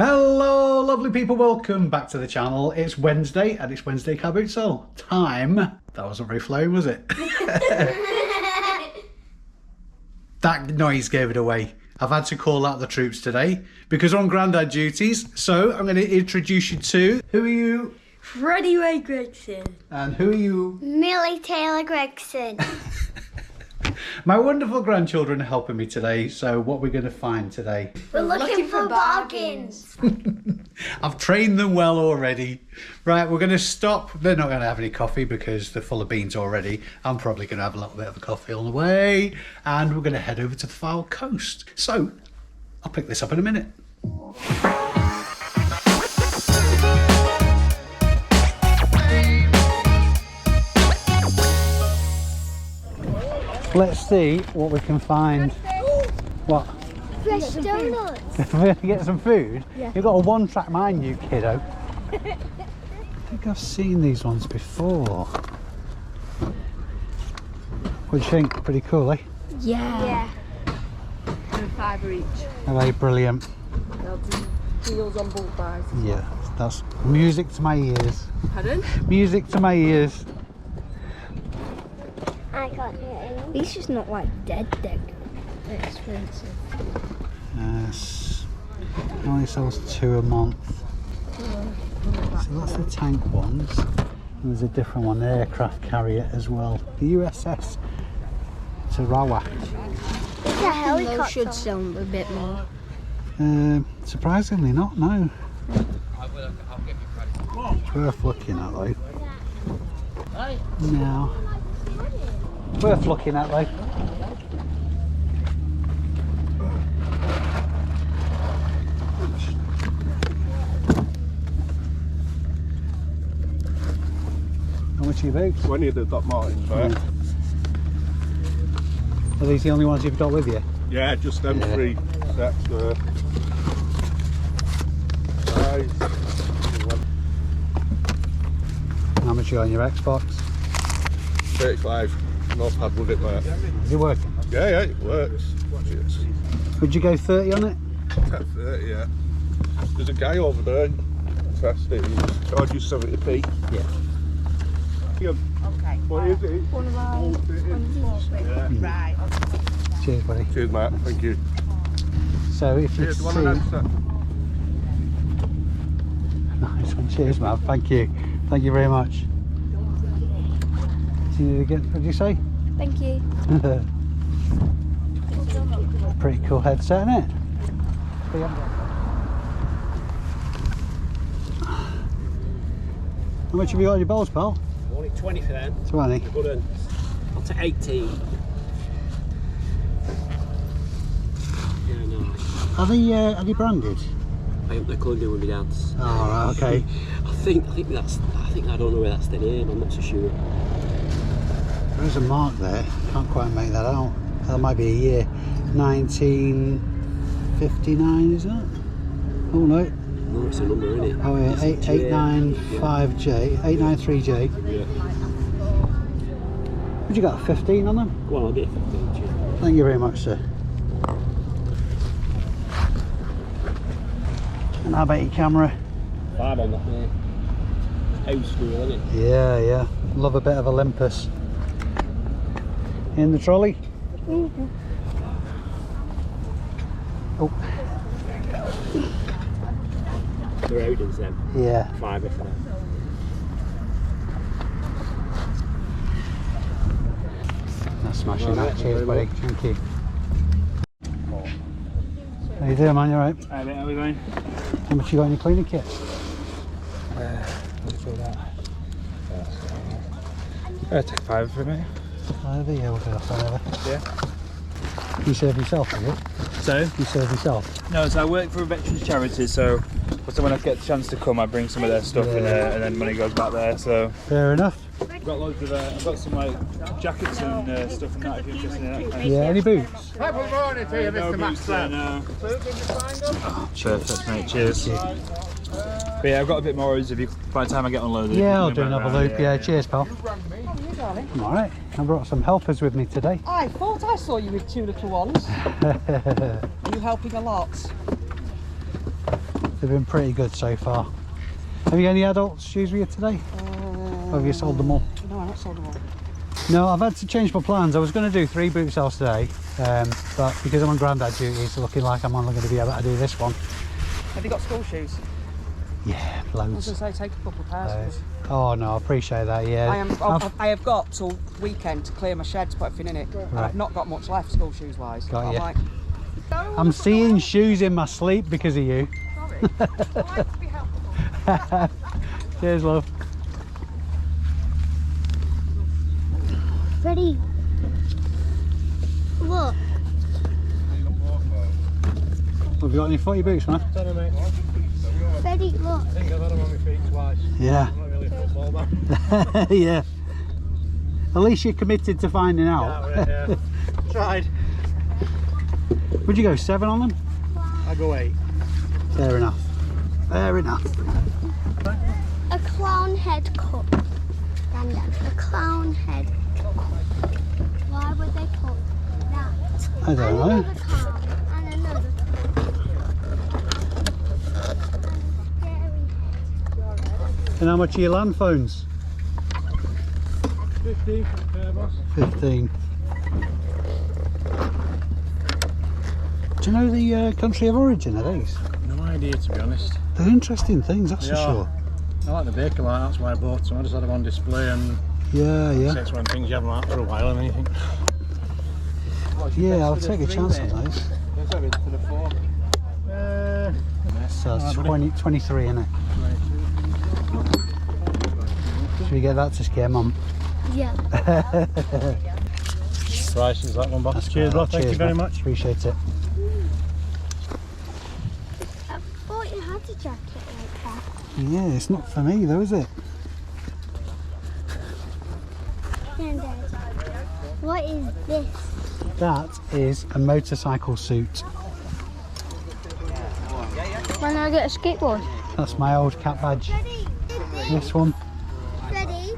Hello lovely people, welcome back to the channel. It's Wednesday and it's Wednesday car boot sale time. That wasn't very flowing, was it? That noise gave it away. I've had to call out the troops today because we're on Grandad duties. So I'm going to introduce you to, who are you? Freddie Ray Gregson. And who are you? Millie Taylor Gregson. My wonderful grandchildren are helping me today. So what we're going to find today? We're looking for bargains. I've trained them well already. Right, we're going to stop. They're not going to have any coffee because they're full of beans already. I'm probably going to have a little bit of a coffee on the way. And we're going to head over to the Fylde Coast. So I'll pick this up in a minute. Let's see what we can find. What? Fresh donuts. We're going to get some food? Yeah. You've got a one-track mind, you kiddo. I think I've seen these ones before. What do you think? Pretty cool, eh? Yeah. And £5 each. Are they brilliant? They'll do deals on bulk buys. Yeah, that's music to my ears. Pardon? Music to my ears. I got it. These just not like dead. They're expensive. Yes. It only sells 2 a month. So that's the tank ones. There's a different one, aircraft carrier as well. The USS Tarawa. It's a helicopter. Those should sell a bit more. Surprisingly not, no. It's worth looking at though. No. Worth looking at though. How much are your boots? 20 of the Doc Martens, right? Are these the only ones you've got with you? Yeah, just them 3 sets there. Nice. How much are you on your Xbox? 35. No pad with it, mate. Is it working? Yeah, it works. Cheers. Would you go 30 on it? 30, yeah. There's a guy over there. Fantastic. He charges you 70p. Yeah. Okay. What is it? One of mine. Yeah. Right. Cheers, buddy. Cheers, mate. Thank you. So if you Cheers. see... One of them set. Nice one. Cheers, man. Thank you. Thank you very much. See you again. What did you say? Thank you. Pretty cool headset, isn't it? How much have you got in your bowls, pal? Only 20 for them. 20. Good one. I'll take 18. Yeah, no. Are they branded? I think they're clothing with me dance. Oh, right, okay. I think I don't know where that's the name. I'm not so sure. There is a mark there. Can't quite make that out. That might be a year. 1959, is that? Oh no. No, it's a number, isn't it? Oh yeah, 895J, 893J. Yeah. Would you got a 15 on them? Go on, I'll get you 15. Cheers. Thank you very much, sir. And how about your camera? 5 on that, mate. House school, isn't it? Yeah. Love a bit of Olympus. In the trolley? Mm-hmm. Oh, They're Odin's then. yeah. 5 for them. That's smashing that. Alright, Cheers, very buddy. Thank you. How you doing, man? You alright? Hi mate, how are we going? How much you got in your cleaning kit? Take 5 for me. Either, yeah, we'll do that whatever. Yeah. You serve yourself, do you? So? You serve yourself? No, so I work for a veterans charity, so when I get the chance to come, I bring some of their stuff in there, and then money goes back there. So Fair enough. I've got loads of, I've got some like jackets and stuff and that. If you're interested in that kind of Yeah, any boots? no boots there, no. Perfect, mate. Cheers. But yeah, I've got a bit more if you by the time I get unloaded. Yeah, I'll do another loop. Yeah, cheers, pal. I'm alright. I brought some helpers with me today. I thought I saw you with 2 little ones. Are you helping a lot? They've been pretty good so far. Have you got any adult shoes with you today? Or have you sold them all? No, I've not sold them all. No, I've had to change my plans. I was going to do 3 boot sales today, but because I'm on granddad duty, it's looking like I'm only going to be able to do this one. Have you got school shoes? Yeah, I was loads. going to say take a couple of pairs. Oh no, I appreciate that. Yeah, I have got till weekend to clear my shed to put everything in it. And I've not got much left school shoes wise. Got I'm you. like, I'm seeing shoes in my sleep because of you. sorry. I like to be helpful. Cheers, love. Freddie. Look. Have you got any footy boots, man? Freddie, look. I think I've had them on my feet twice. Yeah. I'm not really a football man. Yeah. At least you're committed to finding out. Yeah. Tried. Would you go 7 on them? I go 8. Fair enough. Fair enough. A clown head cup. Granddad, a clown head cup. Why would they put that? I don't know. Another clown and another And how much are your land phones? 15 for the pair, boss. 15. Do you know the country of origin of these? No idea, to be honest. They're interesting things, that's for Yeah. sure. I like the baker light, that's why I bought some. I just had them on display and Yeah, yeah. it's one of the things you haven't had for a while and anything. Yeah, I'll take a chance on those. For the 4. So it's 23 in it. Should we get that to scare mum? Yeah. Price is that one, boss. That's Cheers, great. bro. Thank you very man. much. Appreciate it. I thought you had a jacket like that. Yeah, it's not for me though, is it? Granddad, what is this? That is a motorcycle suit. When I get a skateboard. That's my old cat badge. Freddie, did this. This one. Freddie,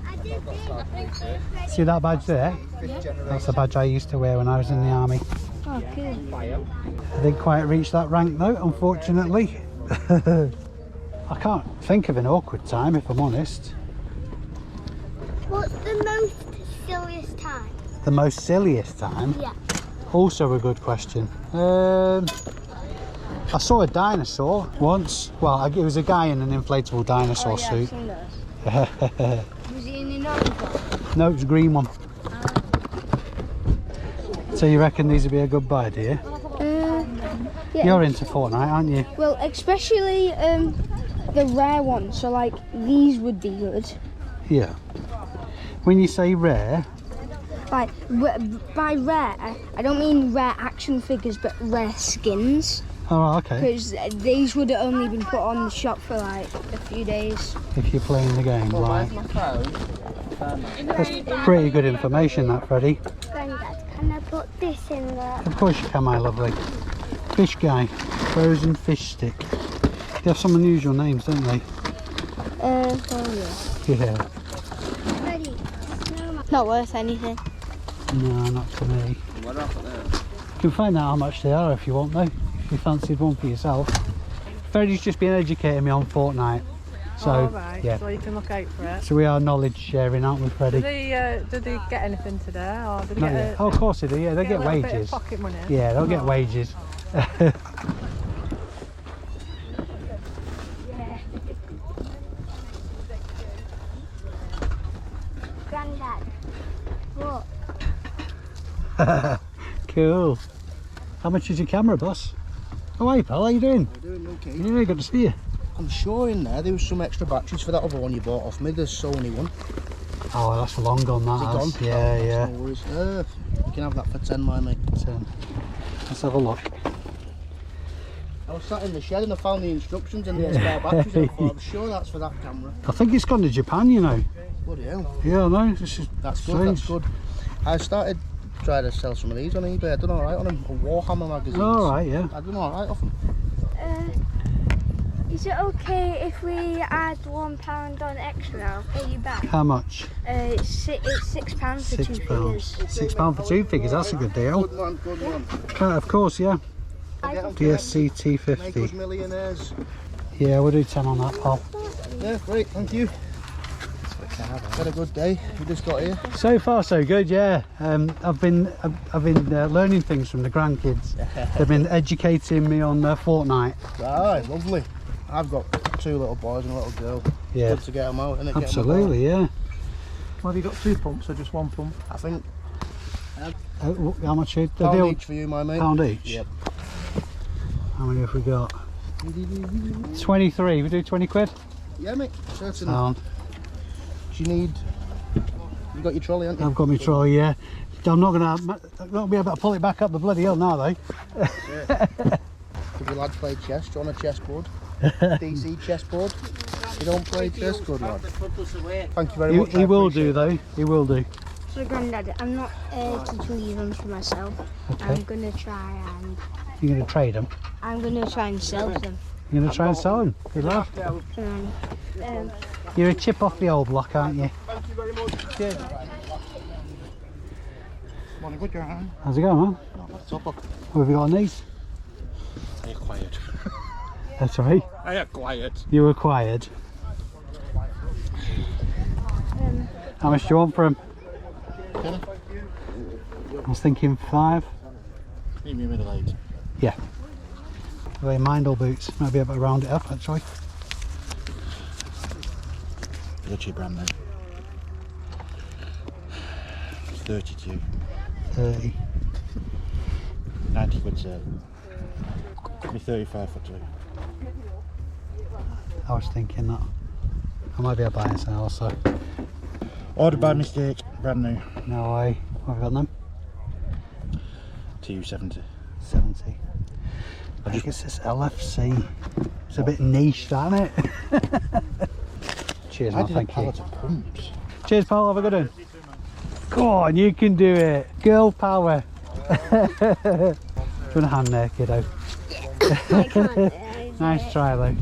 I did this. See that badge there? That's the badge I used to wear when I was in the army. Oh, cool. I didn't quite reach that rank though, unfortunately. I can't think of an awkward time, if I'm honest. What's the most silliest time? The most silliest time? Yeah. Also a good question. I saw a dinosaur once. Well, it was a guy in an inflatable dinosaur I've suit. seen those. Was he in the orange one? No, it's a green one. So you reckon these would be a good buy, do you? Yeah. You're into Fortnite, aren't you? Well, especially the rare ones. So like these would be good. Yeah. When you say rare, Like by rare, I don't mean rare action figures, but rare skins. oh, okay. Because these would have only been put on the shop for like a few days. If you're playing the game, right? my phone? That's pretty good information, that, Freddie. Granddad, can I put this in there? Of course you can, my lovely. Fish guy, frozen fish stick. They have some unusual names, don't they? Oh yeah. Yeah. Freddie, snowman. Not worth anything. No, not to me. You can find out how much they are if you want, though. If you fancied one for yourself. Freddie's just been educating me on Fortnite. So, Oh, right. yeah. So you can look out for it. So we are knowledge sharing, aren't we, Freddie? Did they get anything today, or did they Not get yet. Oh, of course they do, yeah. They get a little bit of wages. pocket money? Yeah, they'll get Oh. wages. Granddad, look. Cool. How much is your camera, boss? Oh, hey, pal, how you doing? Doing okay. Yeah, good to see you. I'm sure in there was some extra batteries for that other one you bought off me, the Sony one. Oh, that's long gone, that Is it has. gone? Yeah, Oh, that's yeah. No worries. You can have that for 10, my mate. 10. Let's have a look. I was sat in the shed and I found the instructions and the spare batteries and I thought, I'm sure that's for that camera. I think it's gone to Japan, you know. Bloody hell. Yeah, I know. This is That's good, strange. that's good. I started trying to sell some of these on eBay. I done alright on them. Warhammer magazines. All right, yeah. I done alright off them. Is it okay if we add £1 on extra? I'll pay you back. How much? It's £6 for two £6. figures. £6 for 2 figures. That's a good deal. Good man, good man. Of course, yeah. get them. DSC Make us T50. millionaires. Yeah, we'll do 10 on that, Paul. Yeah, great, thank you. Had a good day. We just got here. So far, so good. Yeah, I've been learning things from the grandkids. They've been educating me on Fortnite. Right, lovely. I've got 2 little boys and a little girl. Yeah, Good to get them out, innit? absolutely. Yeah. Well, have you got 2 pumps or just 1 pump? I think How much? The £1 deal? each for you, my mate. £1 each. Yep. How many have we got? 23. We do 20 quid. Yeah, mate. Certainly. Sound. Do you need? You got your trolley, haven't you? I've got my trolley. Yeah. I'm not gonna be able to pull it back up the bloody hill now, though. If you lads play chess, do you want a chessboard? DC chessboard. You don't play chess, good lad. Thank you very much. He will do though. He will do. So, Grandad, I'm not teaching these ones for myself. Okay. I'm gonna try and You're gonna trade them. I'm gonna try and sell them. You're gonna try and sell them. Good lad. And, You're a chip off the old block, aren't you? Thank you very much. Cheers. Morning, good, Johan. How's it going, man? What's up? What have you got on these? Are you quiet? That's all right. Are you quiet? You were quiet. How much do you want for him? I was thinking 5. Premium middle age. Yeah. Are they Mindle boots? Might be able to round it up actually. Richie brand name. 32. 30. 90 quid sale. Could be 35 for 2. I was thinking that. I might be able to buy some also. Ordered by mistake, brand new. No way. What have we got them? TU70. 70. I think it's this LFC. It's a bit niche, that, isn't it? Cheers, man. Thank you. Pumps. Cheers, Paul. Have a good one. Go on, you can do it. Girl power. Do you want a hand there, kiddo? Nice try, though.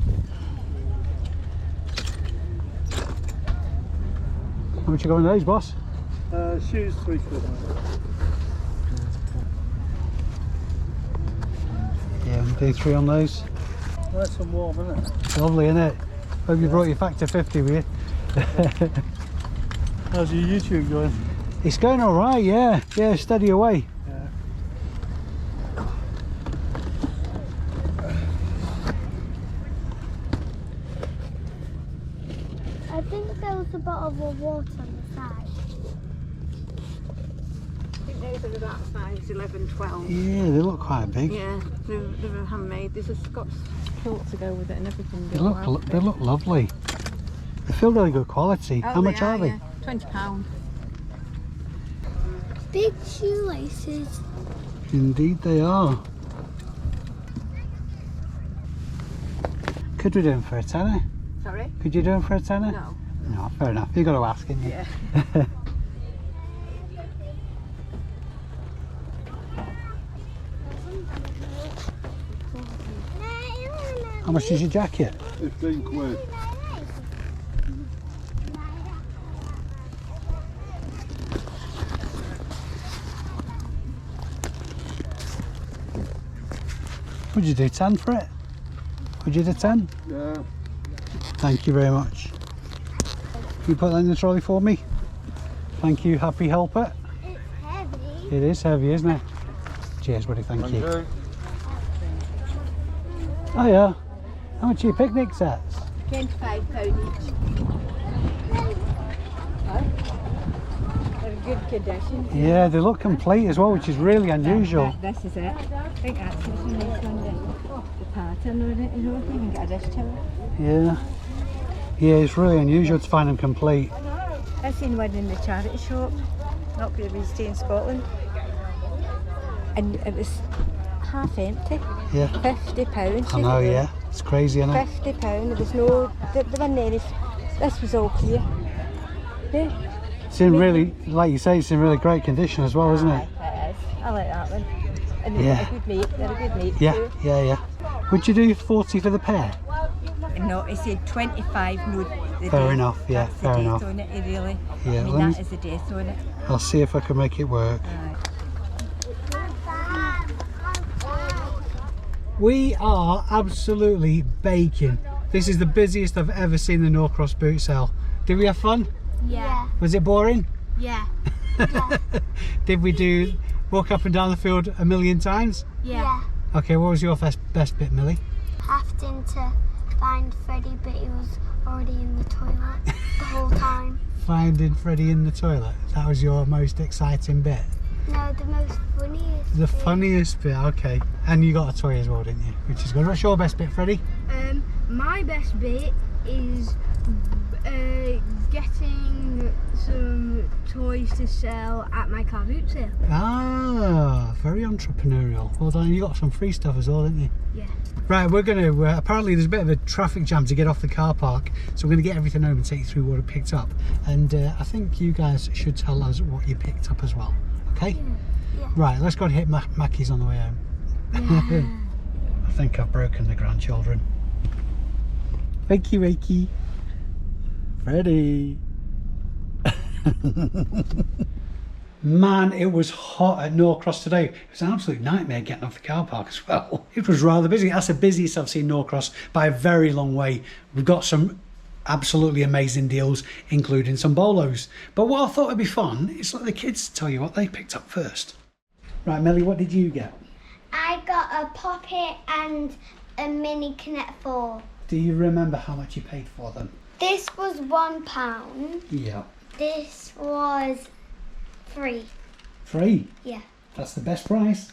How much you got on those, boss? Shoes 3 quid. Yeah, we'll do 3 on those. Nice and warm, isn't it? Lovely, isn't it? Hope you brought your factor 50 with you. How's your YouTube going? It's going all right, yeah. Yeah, steady away. Yeah. I think there was a bottle of water on the side. I think those are about size 11, 12. Yeah, they look quite big. Yeah, they're handmade. There's a Scots kilt to go with it and everything. They look lovely. They feel really good quality. Oh, How much are they? Yeah. £20. Big shoelaces. Indeed they are. Could we do them for a tenner? Sorry? Could you do them for a tenner? No. No, fair enough. You've got to ask, haven't you? Yeah. How much is your jacket? 15 quid. Would you do 10 for it? Would you do 10? Yeah. Thank you very much. Can you put that in the trolley for me? Thank you, happy helper. It's heavy. It is heavy, isn't it? Cheers, buddy, thank you. Oh yeah. How much are your picnic sets? £25 each. They're in good condition. Yeah, they look complete as well, which is really unusual. This is it. I think that's a nice one. The pattern on it, you know, you can get a dish towel. Yeah. Yeah, it's really unusual to find them complete. I seen one in the charity shop, not going to be staying in Scotland, and it was half empty. Yeah. £50. I know, yeah. It's crazy, isn't it? £50. There was no, there wasn't any. This was all clear. Yeah. It's in really, like you say, it's in really great condition as well, isn't it? It is. I like that one. And Yeah. they're a good mate. They're a good mate Yeah, too. yeah. Would you do 40 for the pair? No, he said 25. No, the Fair date. enough, yeah, That's fair the date enough. on it, really. Yeah, I mean, let me- that is the date on it. I'll see if I can make it work. Aye. We are absolutely baking. This is the busiest I've ever seen the Norcross boot sale. Did we have fun? Yeah. Was it boring? Yeah. Did we walk up and down the field a million times? Yeah. Okay, what was your best bit, Millie? Having to find Freddie, but he was already in the toilet the whole time. Finding Freddie in the toilet. That was your most exciting bit? No, the most funniest. The funniest bit, okay. And you got a toy as well, didn't you? Which is good. What's your best bit, Freddie? My best bit is getting some toys to sell at my car boot sale. Ah, very entrepreneurial. Well done. You got some free stuff as well, didn't you? Yeah. Right, we're going to, apparently there's a bit of a traffic jam to get off the car park, so we're going to get everything home and take you through what I picked up. And I think you guys should tell us what you picked up as well, okay? Yeah. Right, let's go and hit Mackie's on the way home. Yeah. I think I've broken the grandchildren. Wakey, wakey. Freddie. Man, it was hot at Norcross today. It was an absolute nightmare getting off the car park as well. It was rather busy. That's the busiest I've seen Norcross by a very long way. We've got some absolutely amazing deals, including some bolos. But what I thought would be fun is let the kids tell you what they picked up first. Right, Melly, what did you get? I got a Poppet and a Mini Connect 4. Do you remember how much you paid for them? This was £1. Yeah. This was free. Free? Yeah. That's the best price.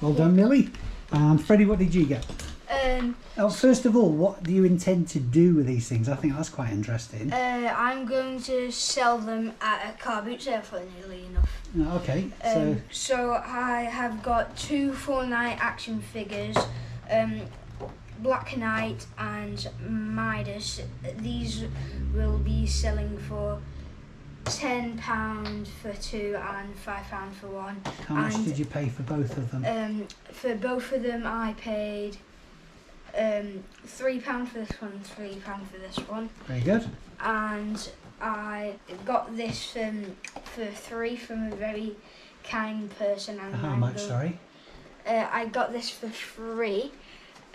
Well done, Millie. And Freddie, what did you get? Oh, first of all, what do you intend to do with these things? I think that's quite interesting. I'm going to sell them at a car boot sale, funnily enough. Okay, So I have got 2 Fortnite action figures, Black Knight and Midas. These will be selling for £10 for 2 and £5 for 1. How much did you pay for both of them? For both of them I paid £3 for this one, £3 for this one. Very good. And I got this for 3 from a very kind person. And How much, sorry? I got this for 3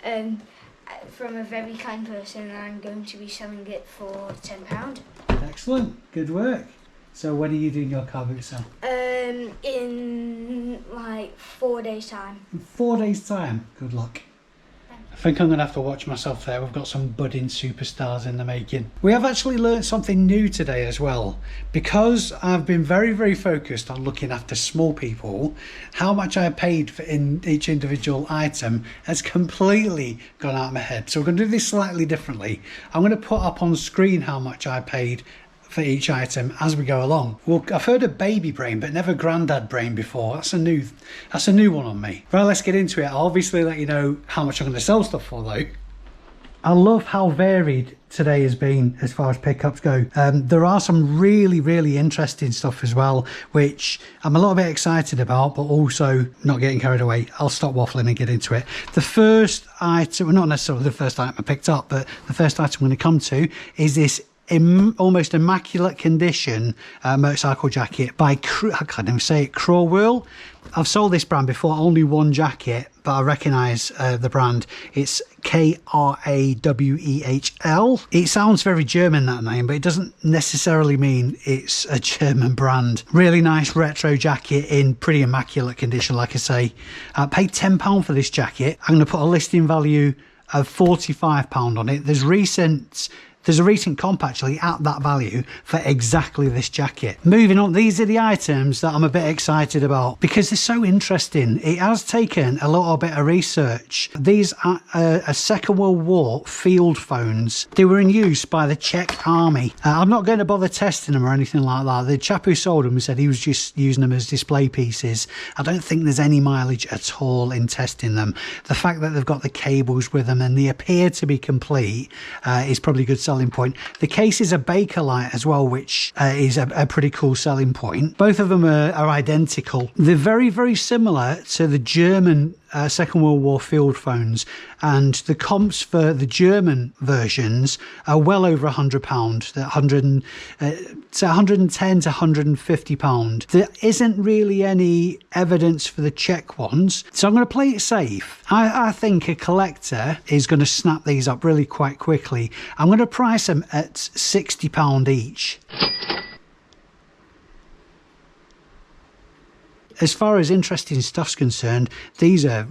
from a very kind person, and I'm going to be selling it for £10. Excellent, good work. So when are you doing your car boot sale? In like 4 days time. In 4 days time. Good luck. I think I'm going to have to watch myself there. We've got some budding superstars in the making. We have actually learnt something new today as well. Because I've been very, very focused on looking after small people, how much I paid for each individual item has completely gone out of my head. So we're going to do this slightly differently. I'm going to put up on screen how much I paid for each item as we go along. Well, I've heard of baby brain, but never granddad brain before. That's a new one on me. Right, let's get into it. I'll obviously let you know how much I'm going to sell stuff for though. I love how varied today has been as far as pickups go. There are some really, really interesting stuff as well, which I'm a little bit excited about, but also not getting carried away. I'll stop waffling and get into it. The first item, well, not necessarily the first item I picked up, but the first item I'm going to come to is this almost immaculate condition motorcycle jacket by, I can't even say it, Crowell. I've sold this brand before, only one jacket, but I recognise the brand. It's Krauehl. It sounds very German, that name, but it doesn't necessarily mean it's a German brand. Really nice retro jacket in pretty immaculate condition, like I say. I paid £10 for this jacket. I'm going to put a listing value of £45 on it. There's a recent comp actually at that value for exactly this jacket. Moving on, these are the items that I'm a bit excited about because they're so interesting. It has taken a little bit of research. These are a Second World War field phones. They were in use by the Czech army. I'm not going to bother testing them or anything like that. The chap who sold them said he was just using them as display pieces. I don't think there's any mileage at all in testing them. The fact that they've got the cables with them and they appear to be complete is probably good selling point. The case is a Bakelite as well, which is a pretty cool selling point. Both of them are identical. They're very, very similar to the German Second World War field phones, and the comps for the German versions are well over £100, 110 to £150. There isn't really any evidence for the Czech ones, so I'm going to play it safe. I think a collector is going to snap these up really quite quickly. I'm going to price them at £60 each. As far as interesting stuff's concerned, these are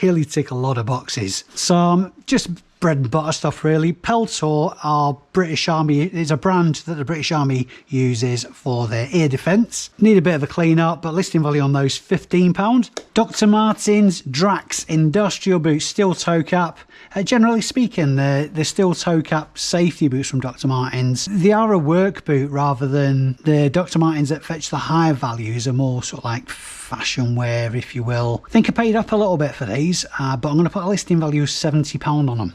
really tick a lot of boxes. So just bread and butter stuff really. Peltor are British Army, it's a brand that the British Army uses for their air defence. Need a bit of a clean up, but listing value on those £15. Dr. Martens Drax industrial boots, steel toe cap. Generally speaking, the steel toe cap safety boots from Dr. Martens, they are a work boot rather than the Dr. Martens that fetch the higher values, are more sort of like fashion wear, if you will. I think I paid up a little bit for these, but I'm going to put a listing value of £70 on them.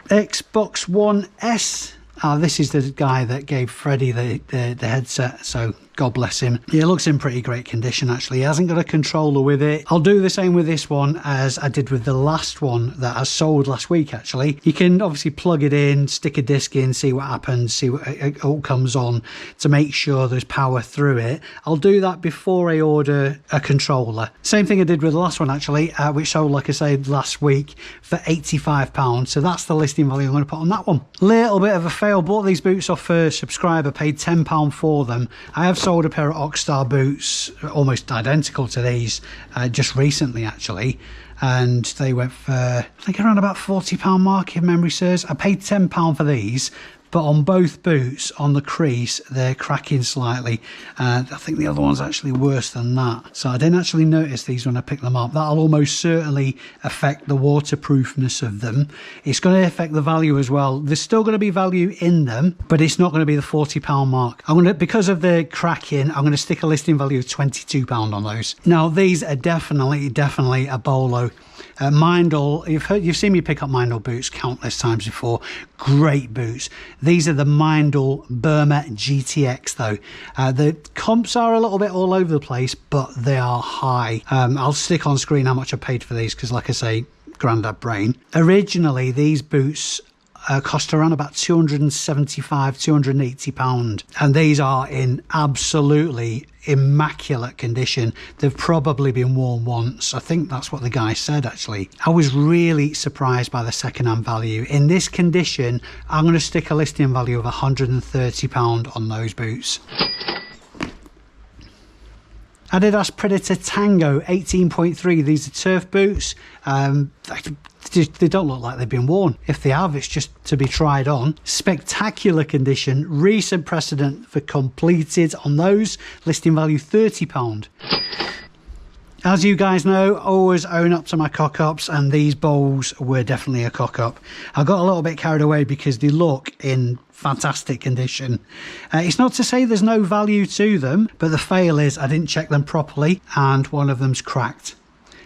Xbox One S. This is the guy that gave Freddie the headset, so God bless him. It looks in pretty great condition actually. He hasn't got a controller with it. I'll do the same with this one as I did with the last one that I sold last week actually. You can obviously plug it in, stick a disc in, see what happens, see what it all comes on to make sure there's power through it. I'll do that before I order a controller. Same thing I did with the last one actually, which sold, like I said, last week for £85. So that's the listing value I'm going to put on that one. Little bit of a fail. Bought these boots off a subscriber, paid £10 for them. I have sold a pair of Oxstar boots almost identical to these just recently actually, and they went for I think around about £40 mark if memory serves. I paid £10 for these, but on both boots, on the crease, they're cracking slightly. I think the other one's actually worse than that. So I didn't actually notice these when I picked them up. That'll almost certainly affect the waterproofness of them. It's going to affect the value as well. There's still going to be value in them, but it's not going to be the £40 mark. Because of the cracking, I'm going to stick a listing value of £22 on those. Now, these are definitely a bolo. Mindall, you've seen me pick up Mindall boots countless times before. Great boots. These are the Mindall Burma GTX though. The comps are a little bit all over the place, but they are high. I'll stick on screen how much I paid for these because, like I say, grandad brain. Originally, these boots cost around about £275, £280, and these are in absolutely immaculate condition. They've probably been worn once. I think that's what the guy said actually. I was really surprised by the second-hand value. In this condition, I'm going to stick a listing value of £130 on those boots. Adidas Predator Tango 18.3. These are turf boots. They don't look like they've been worn. If they have, it's just to be tried on. Spectacular condition. Recent precedent for completed on those. Listing value £30. As you guys know, always own up to my cock-ups, and these bowls were definitely a cock-up. I got a little bit carried away because they look in fantastic condition. It's not to say there's no value to them, but the fail is I didn't check them properly, and one of them's cracked.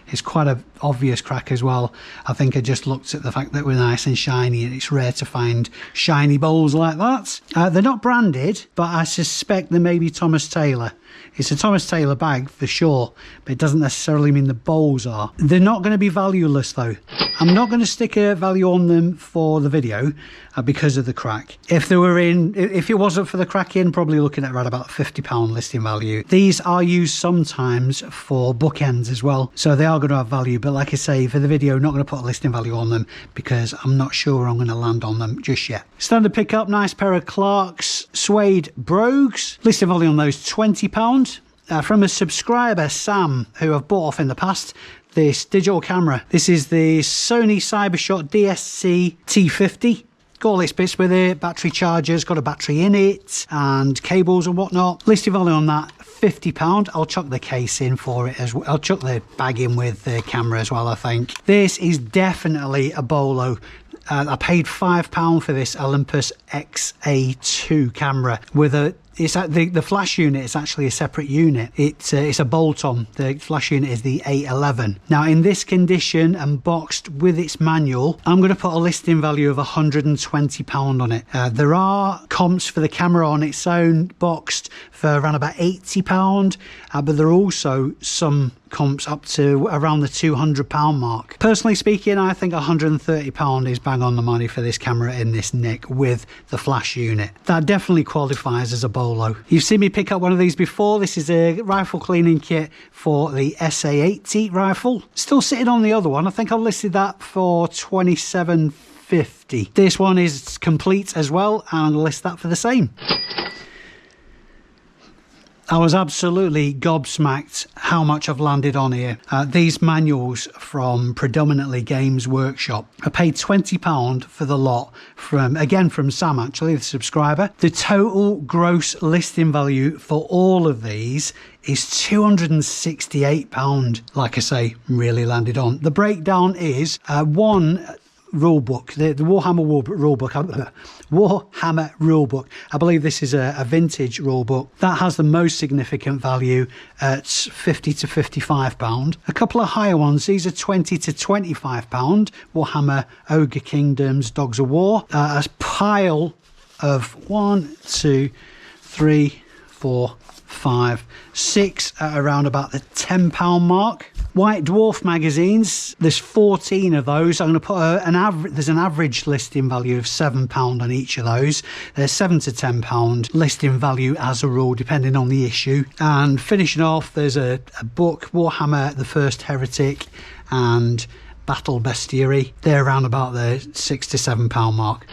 It's quite an obvious crack as well. I think I just looked at the fact that we're nice and shiny, and it's rare to find shiny bowls like that. They're not branded, but I suspect they may be Thomas Taylor. It's a Thomas Taylor bag for sure, but it doesn't necessarily mean the bowls are. They're not going to be valueless though. I'm not going to stick a value on them for the video because of the crack. If it wasn't for the crack in, probably looking at around about £50 listing value. These are used sometimes for bookends as well, so they are going to have value. But like I say, for the video, not going to put a listing value on them because I'm not sure I'm going to land on them just yet. Standard pickup, nice pair of Clark's suede brogues. Listing value on those £20. From a subscriber, Sam, who I've bought off in the past, this digital camera. This is the Sony Cybershot DSC T50. Got all its bits with it, battery chargers, got a battery in it, and cables and whatnot. Listing value on that, £50. I'll chuck the case in for it as well. I'll chuck the bag in with the camera as well, I think. This is definitely a bolo. I paid £5 for this Olympus XA2 camera with the flash unit is actually a separate unit. It's a bolt-on. The flash unit is the A11. Now, in this condition and boxed with its manual, I'm going to put a listing value of £120 on it. There are comps for the camera on its own, boxed for around about £80, but there are also some comes up to around the £200 mark. Personally speaking, I think £130 is bang on the money for this camera in this nick with the flash unit. That definitely qualifies as a bolo. You've seen me pick up one of these before. This is a rifle cleaning kit for the SA-80 rifle. Still sitting on the other one. I think I listed that for $27.50. This one is complete as well, and I'll list that for the same. I was absolutely gobsmacked how much I've landed on here. These manuals from predominantly Games Workshop. I paid £20 for the lot from Sam, actually, the subscriber. The total gross listing value for all of these is £268. Like I say, really landed on. The breakdown is one rulebook, the Warhammer rulebook. I believe this is a vintage rulebook that has the most significant value at £50 to £55. A couple of higher ones, these are £20 to £25. Warhammer Ogre Kingdoms Dogs of War. A pile of 1, 2, 3, 4, 5, 6 at around about the £10 mark. White Dwarf magazines, there's 14 of those. I'm going to put there's an average listing value of £7 on each of those. There's £7 to £10 listing value as a rule, depending on the issue. And finishing off, there's a book, Warhammer the First Heretic and Battle Bestiary. They're around about the £6 to £7 mark.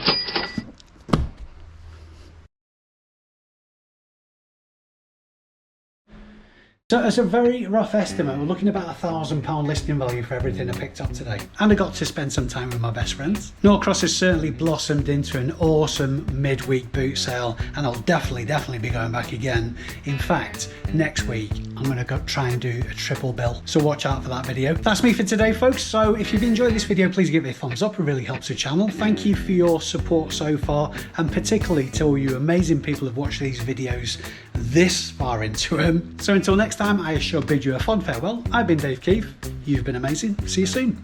So as a very rough estimate, we're looking at about £1,000 listing value for everything I picked up today. And I got to spend some time with my best friends. Norcross has certainly blossomed into an awesome midweek boot sale, and I'll definitely be going back again. In fact, next week, I'm going to go try and do a triple bill. So watch out for that video. That's me for today, folks. So if you've enjoyed this video, please give it a thumbs up. It really helps the channel. Thank you for your support so far, and particularly to all you amazing people who've watched these videos this far into them. So until next time, I shall bid you a fond farewell. I've been Dave Keeffe. You've been amazing. See you soon.